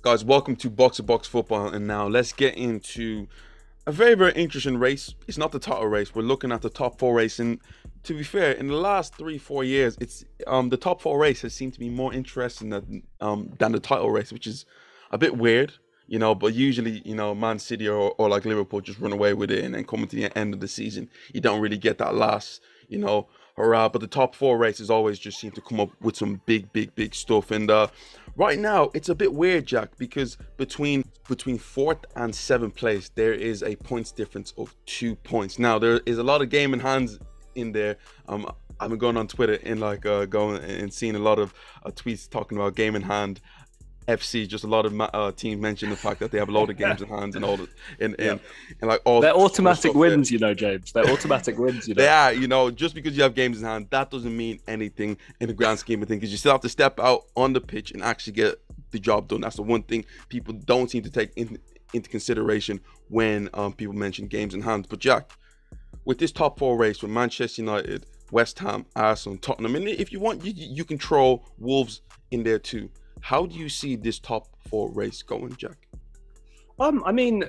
Guys, welcome to Box to Box Football, and now let's get into a very, very interesting race. It's not the title race. We're looking at the top four race, and to be fair, in the last 3-4 years, it's the top four race has seemed to be more interesting than the title race, which is a bit weird, you know. But usually, you know, Man City or like Liverpool just run away with it, and then coming to the end of the season, you don't really get that last, you know, hurrah. But the top four races always just seem to come up with some big, big, big stuff. And right now, it's a bit weird, Jack, because between fourth and seventh place, there is a points difference of 2 points. Now, there is a lot of game in hands in there. I've been going on Twitter and like going and seeing a lot of tweets talking about game in hand FC. Just a lot of teams mention the fact that they have a lot of games in hand and all the and like all they're automatic wins, you know, James. They're automatic wins, you know. They are, you know, just because you have games in hand, that doesn't mean anything in the grand scheme of things, because you still have to step out on the pitch and actually get the job done. That's the one thing people don't seem to take into consideration when people mention games in hand. But Jack, with this top four race with Manchester United, West Ham, Arsenal, Tottenham, and if you want, you can throw Wolves in there too. How do you see this top four race going, Jack? I mean,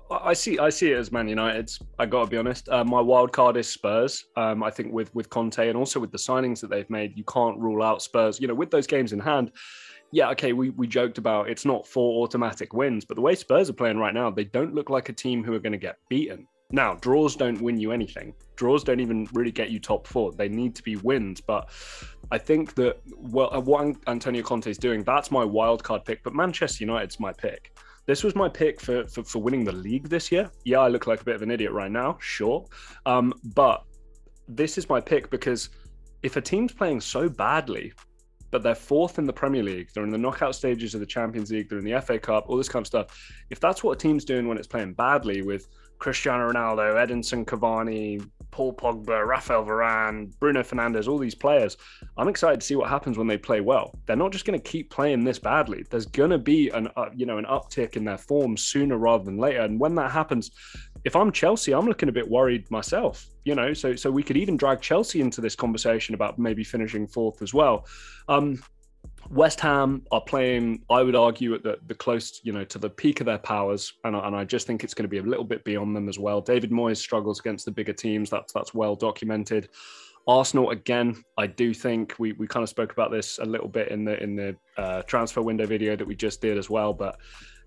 I see it as Man United. I got to be honest. My wild card is Spurs. I think with Conte and also with the signings that they've made, you can't rule out Spurs. You know, with those games in hand, yeah, okay, we joked about it's not 4 automatic wins, but the way Spurs are playing right now, they don't look like a team who are going to get beaten. Now, draws don't win you anything. Draws don't even really get you top 4. They need to be wins. But I think that what Antonio Conte is doing, that's my wild card pick. But Manchester United's my pick. This was my pick for winning the league this year. Yeah, I look like a bit of an idiot right now, sure. But this is my pick because if a team's playing so badly, but they're 4th in the Premier League, they're in the knockout stages of the Champions League, they're in the FA Cup, all this kind of stuff. If that's what a team's doing when it's playing badly with Cristiano Ronaldo, Edinson Cavani, Paul Pogba, Rafael Varane, Bruno Fernandes, all these players, I'm excited to see what happens when they play well. They're not just going to keep playing this badly. There's going to be an uptick in their form sooner rather than later. And when that happens, if I'm Chelsea, I'm looking a bit worried myself, you know, so we could even drag Chelsea into this conversation about maybe finishing 4th as well. West Ham are playing, I would argue, at the close, you know, to the peak of their powers, and I just think it's going to be a little bit beyond them as well. David Moyes struggles against the bigger teams. That's well documented. Arsenal, again, I do think we kind of spoke about this a little bit in the transfer window video that we just did as well, but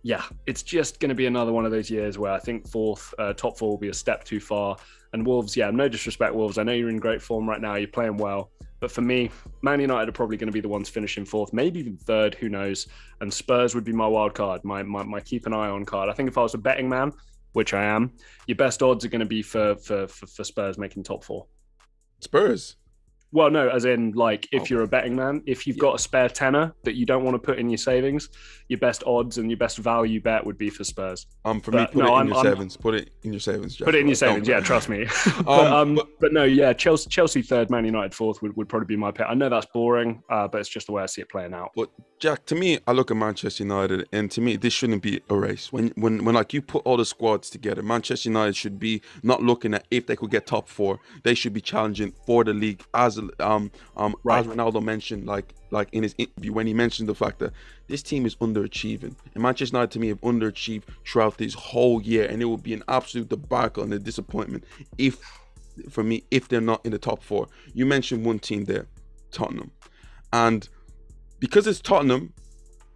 yeah, it's just going to be another one of those years where I think top 4 will be a step too far. And Wolves, yeah, no disrespect, Wolves. I know you're in great form right now. You're playing well. But for me, Man United are probably going to be the ones finishing 4th, maybe even 3rd, who knows. And Spurs would be my wild card, my keep an eye on card. I think if I was a betting man, which I am, your best odds are going to be for Spurs making top 4. Spurs? Well, no, as in, like, if you're a betting man, if you've got a spare tenner that you don't want to put in your savings, your best odds and your best value bet would be for Spurs. For me, put it in your savings. Put it in your savings, Jack. Put it in your savings, yeah, trust me. but no, yeah, Chelsea 3rd, Man United 4th would probably be my pick. I know that's boring, but it's just the way I see it playing out. But Jack, to me, I look at Manchester United, and to me, this shouldn't be a race. When like you put all the squads together, Manchester United should be not looking at if they could get top 4. They should be challenging for the league, as right. As Ronaldo mentioned, like in his interview when he mentioned the fact that this team is underachieving, and Manchester United to me have underachieved throughout this whole year, and it would be an absolute debacle and a disappointment if they're not in the top 4. You mentioned one team there, Tottenham, and because it's Tottenham,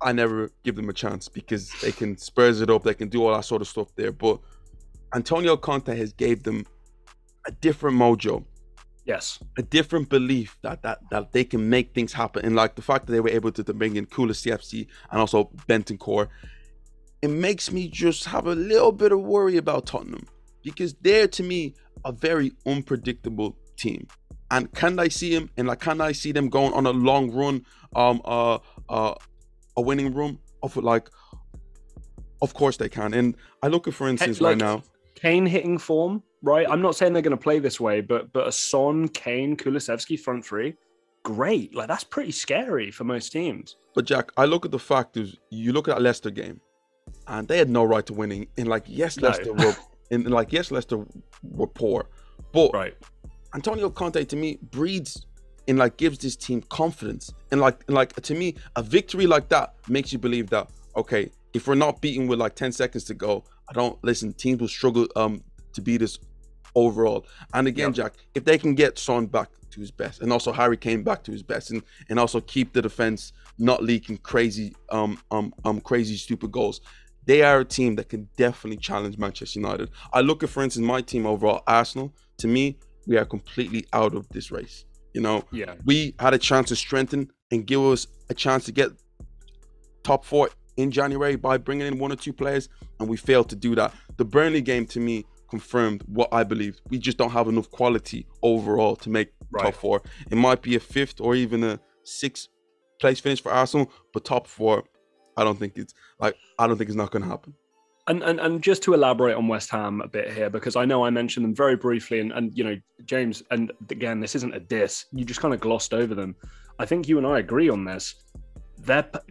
I never give them a chance because they can Spurs it up, they can do all that sort of stuff there. But Antonio Conte has gave them a different mojo. Yes, a different belief that they can make things happen, and like the fact that they were able to bring in Kulusevski and also Bentancur, it makes me just have a little bit of worry about Tottenham, because they're, to me, a very unpredictable team. And can I see them? And like, can I see them going on a long run, a winning run of like? Of course they can. And I look at, for instance, right now, Kane hitting form. Right, I'm not saying they're going to play this way, but a Son, Kane, Kulusevski front 3, great. Like, that's pretty scary for most teams. But Jack, I look at the fact is, you look at that Leicester game, and they had no right to winning. And like, yes, Leicester were poor, but right. Antonio Conte, to me, breeds and like gives this team confidence, and like to me, a victory like that makes you believe that, okay, if we're not beating with like 10 seconds to go, I don't listen. Teams will struggle to beat us overall. And again, Yep. Jack, if they can get Son back to his best, and also Harry Kane back to his best, and also keep the defense not leaking crazy crazy stupid goals, they are a team that can definitely challenge Manchester United. I look at, for instance, my team overall, Arsenal. To me, we are completely out of this race. You know, Yeah. we had a chance to strengthen and give us a chance to get top 4 in January by bringing in 1 or 2 players, and we failed to do that. The Burnley game to me confirmed what I believed. We just don't have enough quality overall to make top 4. It might be a 5th or even a 6th place finish for Arsenal, but top 4, I don't think it's not going to happen. And just to elaborate on West Ham a bit here, because I know I mentioned them very briefly, and you know, James, and again, this isn't a diss, you just kind of glossed over them. I think you and I agree on this.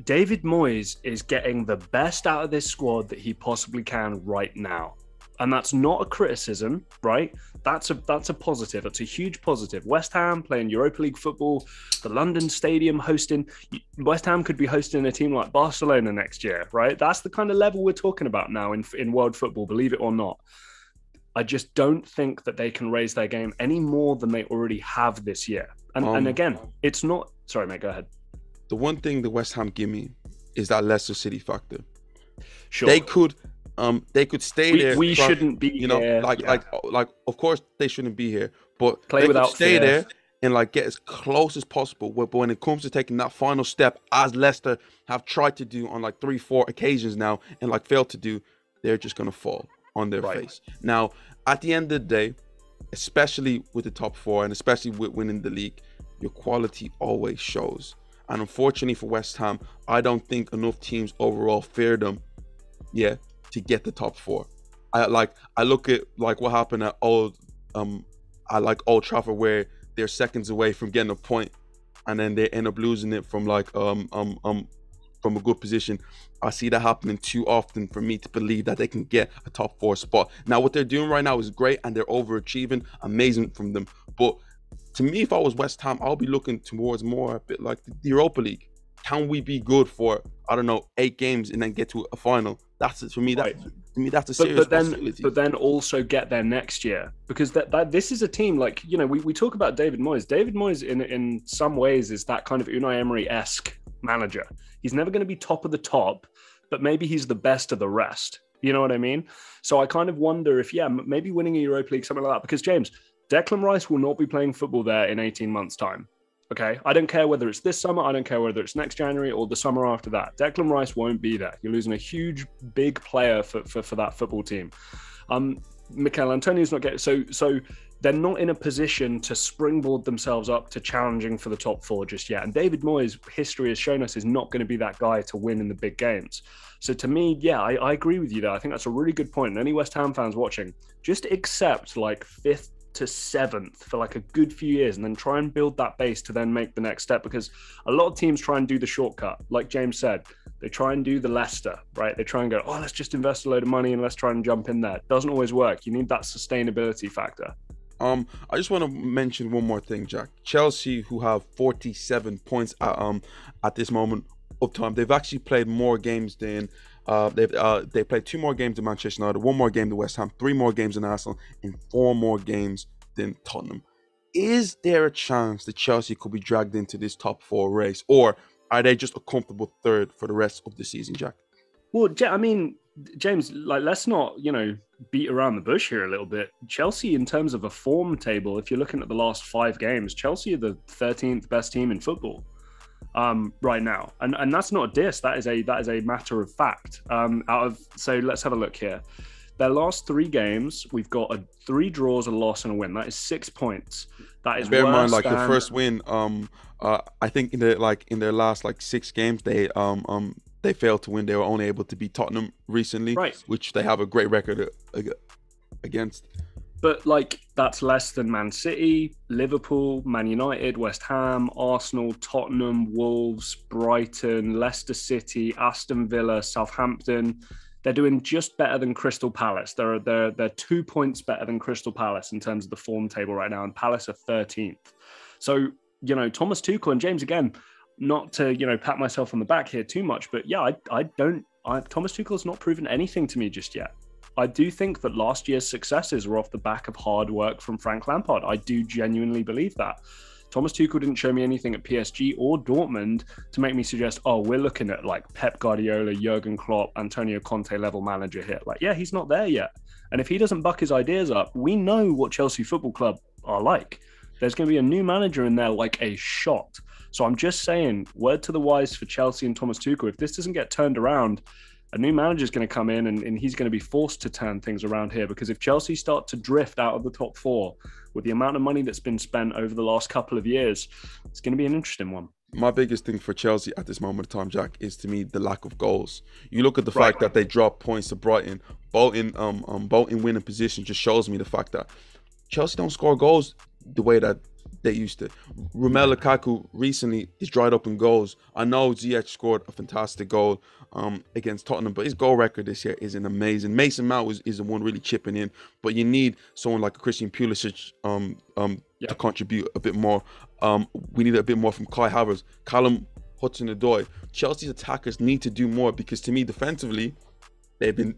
David Moyes is getting the best out of this squad that he possibly can right now. And that's not a criticism, right? That's a positive. It's a huge positive. West Ham playing Europa League football, the London Stadium hosting. West Ham could be hosting a team like Barcelona next year, right? That's the kind of level we're talking about now in world football, believe it or not. I just don't think that they can raise their game any more than they already have this year. And again, it's not... Sorry, mate, go ahead. The one thing the West Ham give me is that Leicester City factor. Sure. They could stay there. We shouldn't be, you know, here. like of course they shouldn't be here, but play they without could stay fear. there and like get as close as possible. But when it comes to taking that final step, as Leicester have tried to do on like 3-4 occasions now and like failed to do, they're just gonna fall on their face. Now, at the end of the day, especially with the top 4 and especially with winning the league, your quality always shows. And unfortunately for West Ham, I don't think enough teams overall fear them, to get the top 4. I look at like what happened at Old Trafford, where they're seconds away from getting a point, and then they end up losing it from like from a good position. I see that happening too often for me to believe that they can get a top 4 spot. Now, what they're doing right now is great, and they're overachieving, amazing from them. But to me, if I was West Ham, I'll be looking towards more a bit like the Europa League. Can we be good for, I don't know, 8 games and then get to a final? That's it for me. That's a serious possibility. But then also get there next year, because this is a team like, you know, we talk about David Moyes. David Moyes in some ways is that kind of Unai Emery-esque manager. He's never going to be top of the top, but maybe he's the best of the rest. You know what I mean? So I kind of wonder if, maybe winning a Europa League, something like that, because James, Declan Rice will not be playing football there in 18 months' time. Okay, I don't care whether it's this summer, I don't care whether it's next January or the summer after that. Declan Rice won't be there. You're losing a huge, big player for that football team. Mikel Antonio's not getting... So they're not in a position to springboard themselves up to challenging for the top 4 just yet. And David Moyes' history has shown us is not going to be that guy to win in the big games. So to me, I agree with you there. I think that's a really good point. And any West Ham fans watching, just accept like 5th to 7th for like a good few years and then try and build that base to then make the next step, because a lot of teams try and do the shortcut. Like James said, they try and do the Leicester, right? They try and go, let's just invest a load of money and let's try and jump in there. It doesn't always work. You need that sustainability factor. I just want to mention one more thing, Jack. Chelsea, who have 47 points at this moment of time, they've actually played more games than they played 2 more games than Manchester United, 1 more game than West Ham, 3 more games than Arsenal, and 4 more games than Tottenham. Is there a chance that Chelsea could be dragged into this top 4 race, or are they just a comfortable 3rd for the rest of the season, Jack? Well, I mean, James, like, let's not, beat around the bush here a little bit. Chelsea, in terms of a form table, if you're looking at the last 5 games, Chelsea are the 13th best team in football right now, and that's not a diss. That is a matter of fact. So let's have a look here. Their last 3 games, we've got 3 draws, a loss, and a win. That is 6 points. That is bear in mind, like than... the first win. I think in their last 6 games, they failed to win. They were only able to beat Tottenham recently, right, which they have a great record against. But that's less than Man City, Liverpool, Man United, West Ham, Arsenal, Tottenham, Wolves, Brighton, Leicester City, Aston Villa, Southampton. They're doing just better than Crystal Palace. They're 2 points better than Crystal Palace in terms of the form table right now, and Palace are 13th. So, Thomas Tuchel and James, again, not to, pat myself on the back here too much, but yeah, Thomas Tuchel's not proven anything to me just yet. I do think that last year's successes were off the back of hard work from Frank Lampard. I do genuinely believe that. Thomas Tuchel didn't show me anything at PSG or Dortmund to make me suggest, oh, we're looking at like Pep Guardiola, Jurgen Klopp, Antonio Conte level manager here. Like, yeah, he's not there yet. And if he doesn't buck his ideas up, we know what Chelsea Football Club are like. There's going to be a new manager in there like a shot. So I'm just saying, word to the wise for Chelsea and Thomas Tuchel, if this doesn't get turned around, a new manager is going to come in and he's going to be forced to turn things around here, because if Chelsea start to drift out of the top four with the amount of money that's been spent over the last couple of years, it's going to be an interesting one. My biggest thing for Chelsea at this moment of time, Jack, is to me the lack of goals. You look at the fact that they dropped points to Brighton. Bolton winning position just shows me the fact that Chelsea don't score goals the way that they used to. Romelu Lukaku recently is dried up in goals. I know Ziyech scored a fantastic goal against Tottenham, but his goal record this year isn't amazing. Mason Mount is the one really chipping in, but you need someone like a Christian Pulisic to contribute a bit more. We need a bit more from Kai Havertz, Callum Hudson-Odoi. Chelsea's attackers need to do more, because to me defensively they've been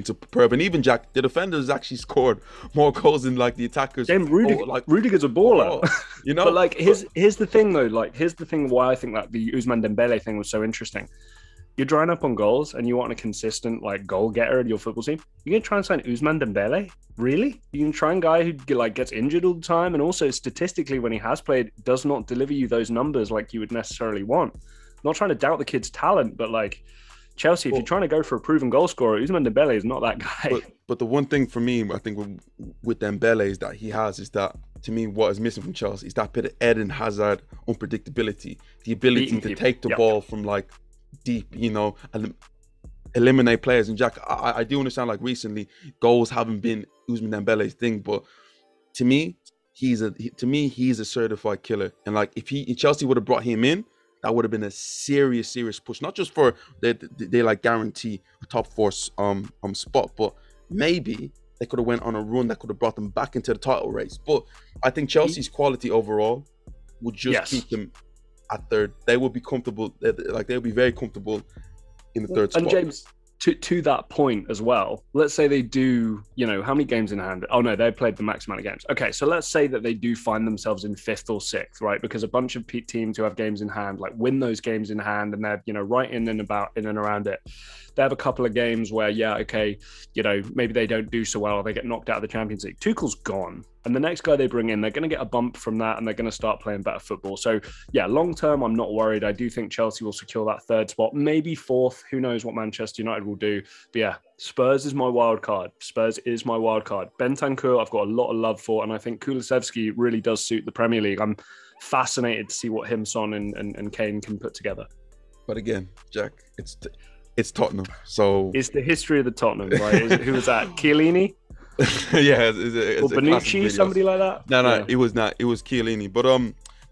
superb. And even Jack, the defenders actually scored more goals than like the attackers. Damn, Rudiger's a baller. You know, but like here's the thing though. Like here's the thing why I think that the Ousmane Dembele thing was so interesting. You're drying up on goals and you want a consistent like goal getter in your football team. You're gonna try and sign Ousmane Dembele? Really? You can try and guy who like gets injured all the time, and also statistically when he has played does not deliver you those numbers like you would necessarily want. Not trying to doubt the kid's talent, but like Chelsea, if you're trying to go for a proven goal scorer, Ousmane Dembele is not that guy. But the one thing for me, I think with Dembele is that to me, what is missing from Chelsea is that bit of Eden Hazard unpredictability, the ability to take the ball from like deep, and eliminate players. And Jack, I do understand like recently goals haven't been Ousmane Dembele's thing, but to me, he's a certified killer. And like if Chelsea would have brought him in, that would have been a serious push, not just for they like guarantee a top four spot, but maybe they could have went on a run that could have brought them back into the title race. But I think Chelsea's quality overall would just keep them at third. They would be comfortable, like they'll be very comfortable in the third spot. And James, to that point as well, let's say they do, how many games in hand? Oh no, they played the max amount of games. Okay, so let's say that they do find themselves in fifth or sixth, right? Because a bunch of teams who have games in hand, like win those games in hand, and they're, right in and around it. They have a couple of games where, maybe they don't do so well, or they get knocked out of the Champions League. Tuchel's gone. And the next guy they bring in, they're going to get a bump from that, and they're going to start playing better football. So, yeah, long term, I'm not worried. I do think Chelsea will secure that third spot, maybe fourth. Who knows what Manchester United will do. But yeah, Spurs is my wild card. Bentancur, I've got a lot of love for, and I think Kulusevski really does suit the Premier League. I'm fascinated to see what him, Son, and Kane can put together. But again, Jack, it's Tottenham. So it's the history of the Tottenham, right? Who was that? Chiellini? Yeah, or Bonucci, somebody like that. No, it was not. It was Chiellini. But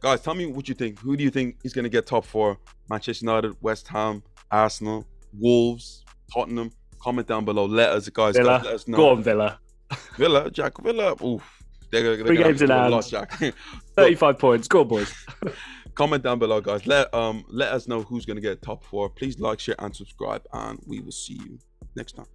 guys, tell me what you think. Who do you think is going to get top four? Manchester United, West Ham, Arsenal, Wolves, Tottenham. Comment down below. Let us know. Go on, Villa. Villa. Oof. They're 3 games in hand. Jack. 35 points. Go on, boys. Comment down below, guys. Let us know who's going to get top four. Please like, share, and subscribe, and we will see you next time.